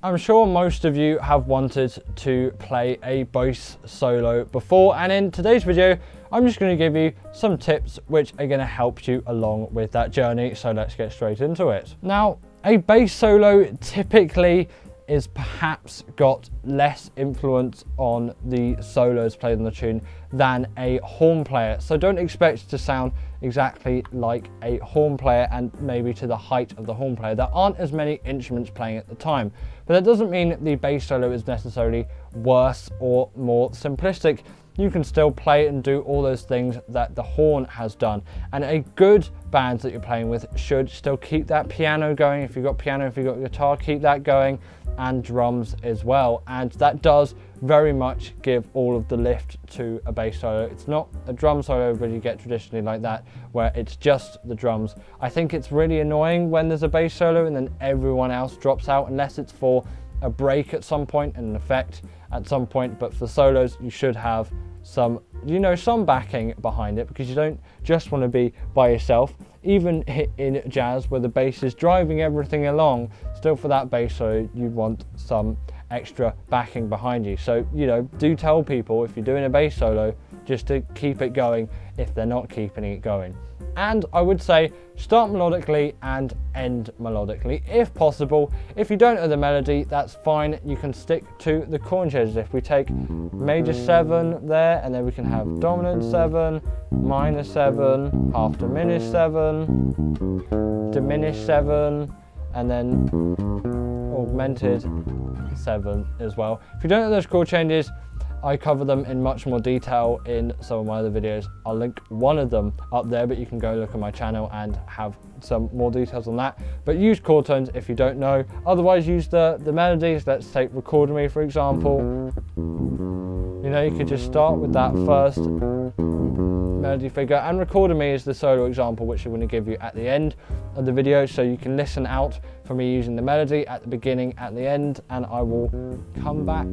I'm sure most of you have wanted to play a bass solo before, and in today's video I'm just going to give you some tips which are going to help you along with that journey. So let's get straight into it. Now, a bass solo typically is perhaps got less influence on the solos played on the tune than a horn player. So don't expect it to sound exactly like a horn player and maybe to the height of the horn player. There aren't as many instruments playing at the time, but that doesn't mean the bass solo is necessarily worse or more simplistic. You can still play and do all those things that the horn has done. And a good band that you're playing with should still keep that piano going. If you've got piano, if you've got guitar, keep that going, and drums as well. And that does very much give all of the lift to a bass solo. It's not a drum solo, but you get traditionally like that, where it's just the drums. I think it's really annoying when there's a bass solo and then everyone else drops out, unless it's for a break at some point and an effect at some point. But for solos, you should have some, some backing behind it, because you don't just want to be by yourself. Even in jazz, where the bass is driving everything along, still for that bass solo, you want some extra backing behind you. So, do tell people if you're doing a bass solo just to keep it going if they're not keeping it going. And I would say start melodically and end melodically if possible. If you don't know the melody, that's fine. You can stick to the chord changes. If we take major 7 there, and then we can have dominant 7, minor 7, half diminished 7, diminished 7, and then augmented 7 as well. If you don't know those chord changes, I cover them in much more detail in some of my other videos. I'll link one of them up there, but you can go look at my channel and have some more details on that. But use chord tones if you don't know. Otherwise, use the melodies. Let's take Record Me, for example. You could just start with that first melody figure, and Record Me is the solo example, which I'm going to give you at the end of the video, so you can listen out for me using the melody at the beginning, at the end, and I will come back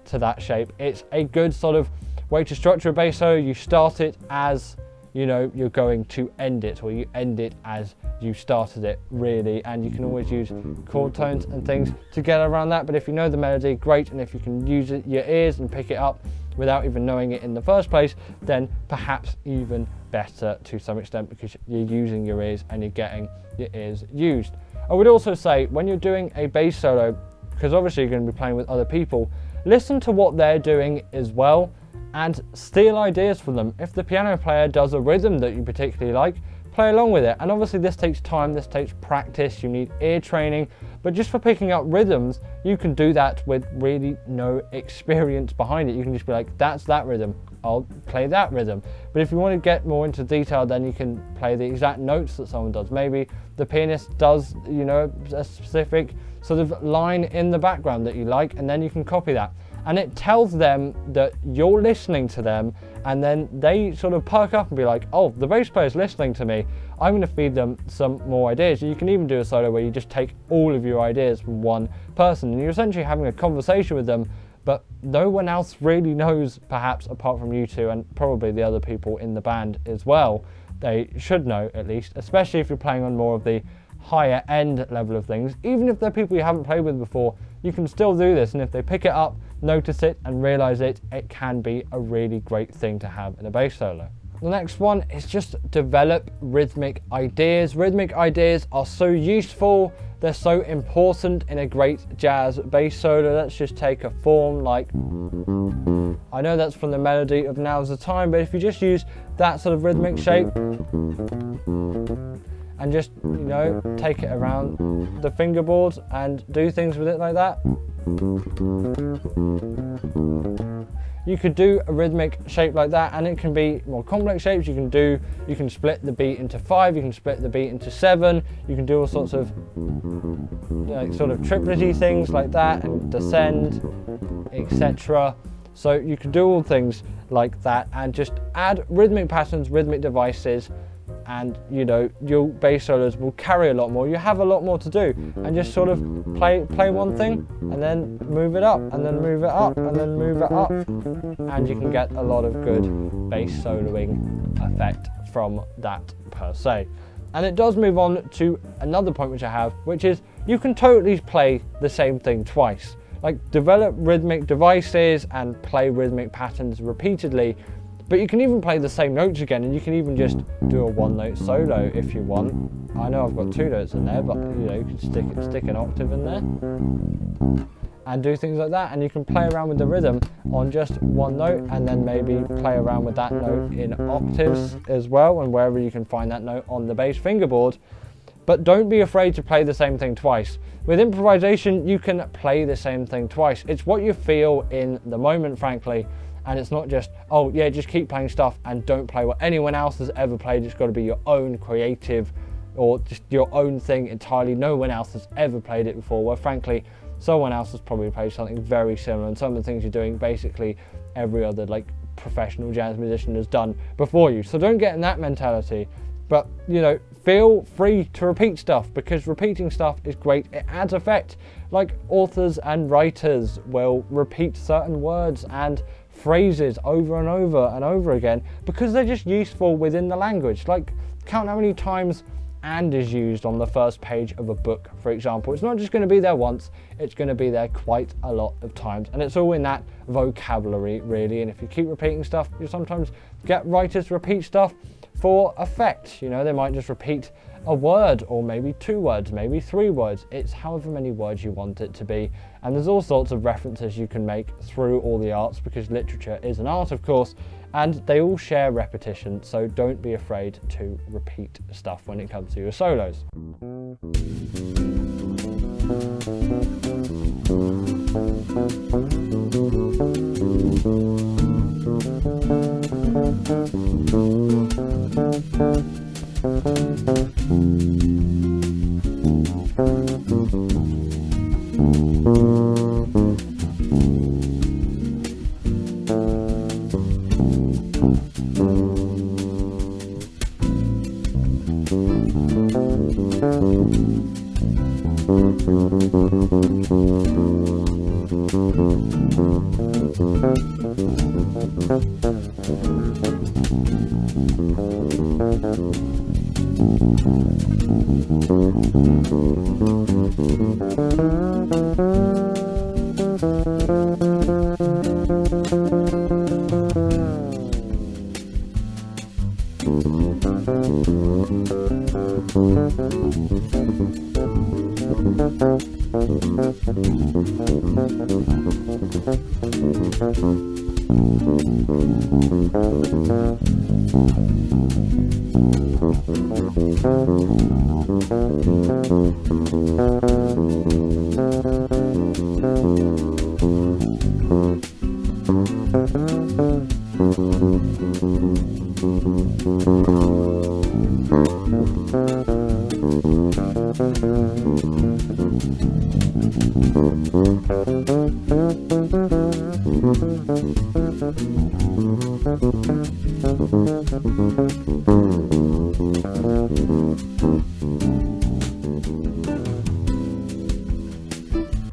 to that shape. It's a good sort of way to structure a bass solo. You start it as you're going to end it, or you end it as you started it, really. And you can always use chord tones and things to get around that. But if you know the melody, great. And if you can use your ears and pick it up without even knowing it in the first place, then perhaps even better to some extent, because you're using your ears and you're getting your ears used. I would also say, when you're doing a bass solo, because obviously you're going to be playing with other people, listen to what they're doing as well and steal ideas from them. If the piano player does a rhythm that you particularly like, play along with it. And obviously this takes time, this takes practice, you need ear training, but just for picking up rhythms, you can do that with really no experience behind it. You can just be like, that's that rhythm, I'll play that rhythm. But if you want to get more into detail, then you can play the exact notes that someone does. Maybe the pianist does, a specific sort of line in the background that you like, and then you can copy that. And it tells them that you're listening to them, and then they sort of perk up and be like, oh, the bass player's listening to me. I'm going to feed them some more ideas. You can even do a solo where you just take all of your ideas from one person, and you're essentially having a conversation with them, but no one else really knows, perhaps apart from you two and probably the other people in the band as well. They should know, at least, especially if you're playing on more of the higher end level of things. Even if they're people you haven't played with before, you can still do this, and if they pick it up, notice it and realize it, it can be a really great thing to have in a bass solo. The next one is just develop rhythmic ideas. Rhythmic ideas are so useful, they're so important in a great jazz bass solo. Let's just take a form like, I know that's from the melody of Now's the Time, but if you just use that sort of rhythmic shape and just, take it around the fingerboards and do things with it like that. You could do a rhythmic shape like that, and it can be more complex shapes. You can split the beat into 5, you can split the beat into 7, you can do all sorts of sort of triplety things like that, and descend, etc. So you can do all things like that and just add rhythmic patterns, rhythmic devices, and your bass solos will carry a lot more. You have a lot more to do, and just sort of play one thing and then move it up and then move it up and then move it up, and you can get a lot of good bass soloing effect from that per se. And it does move on to another point which I have, which is you can totally play the same thing twice. Like, develop rhythmic devices and play rhythmic patterns repeatedly, but you can even play the same notes again, and you can even just do a one-note solo if you want. I know I've got 2 notes in there, but you know, you can stick an octave in there and do things like that, and you can play around with the rhythm on just one note, and then maybe play around with that note in octaves as well, and wherever you can find that note on the bass fingerboard. But don't be afraid to play the same thing twice. With improvisation, you can play the same thing twice. It's what you feel in the moment, frankly, and it's not just, oh yeah, just keep playing stuff and don't play what anyone else has ever played. It's got to be your own creative, or just your own thing entirely. No one else has ever played it before, well, frankly, someone else has probably played something very similar, and some of the things you're doing, basically every other like professional jazz musician has done before you. So don't get in that mentality, but you know, feel free to repeat stuff, because repeating stuff is great. It adds effect. Like, authors and writers will repeat certain words and phrases over and over and over again because they're just useful within the language. Like, count how many times "and" is used on the first page of a book, for example. It's not just going to be there once, it's going to be there quite a lot of times, and it's all in that vocabulary, really. And if you keep repeating stuff, you sometimes get writers to repeat stuff for effect. You know, they might just repeat a word, or maybe 2 words, maybe 3 words. It's however many words you want it to be. And there's all sorts of references you can make through all the arts, because literature is an art, of course, and they all share repetition. So don't be afraid to repeat stuff when it comes to your solos.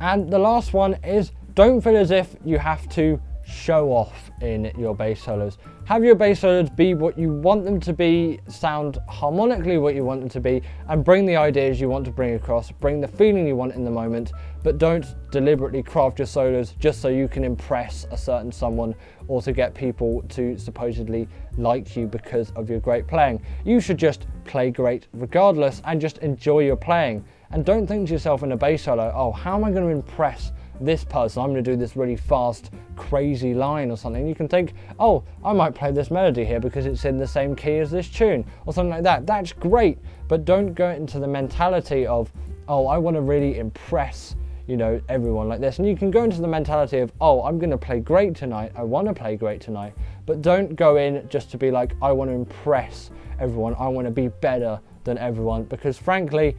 And the last one is, don't feel as if you have to show off in your bass solos. Have your bass solos be what you want them to be, sound harmonically what you want them to be, and bring the ideas you want to bring across, bring the feeling you want in the moment, but don't deliberately craft your solos just so you can impress a certain someone or to get people to supposedly like you because of your great playing. You should just play great regardless and just enjoy your playing. And don't think to yourself in a bass solo, oh, how am I going to impress this person? I'm going to do this really fast, crazy line or something. You can think, oh, I might play this melody here because it's in the same key as this tune or something like that. That's great, but don't go into the mentality of, oh, I want to really impress, you know, everyone like this. And you can go into the mentality of, oh, I'm going to play great tonight. I want to play great tonight. But don't go in just to be like, I want to impress everyone. I want to be better than everyone, because frankly,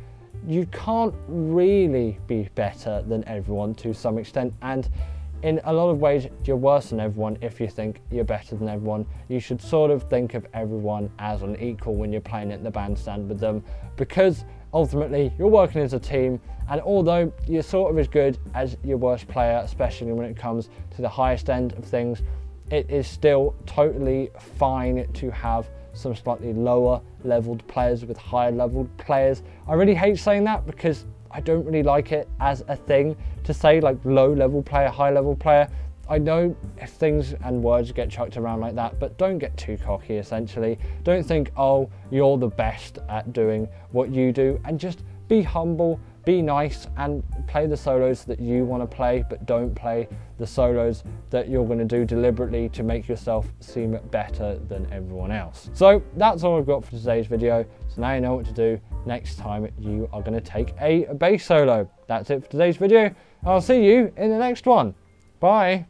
you can't really be better than everyone to some extent, and in a lot of ways you're worse than everyone if you think you're better than everyone. You should sort of think of everyone as an equal when you're playing at the bandstand with them, because ultimately you're working as a team, and although you're sort of as good as your worst player, especially when it comes to the highest end of things, it is still totally fine to have some slightly lower leveled players with higher leveled players. I really hate saying that because I don't really like it as a thing to say, like low level player, high level player. I know if things and words get chucked around like that, but don't get too cocky essentially. Don't think, oh, you're the best at doing what you do, and just be humble, be nice, and play the solos that you want to play, but don't play the solos that you're going to do deliberately to make yourself seem better than everyone else. So that's all I've got for today's video. So now you know what to do next time you are going to take a bass solo. That's it for today's video. I'll see you in the next one. Bye.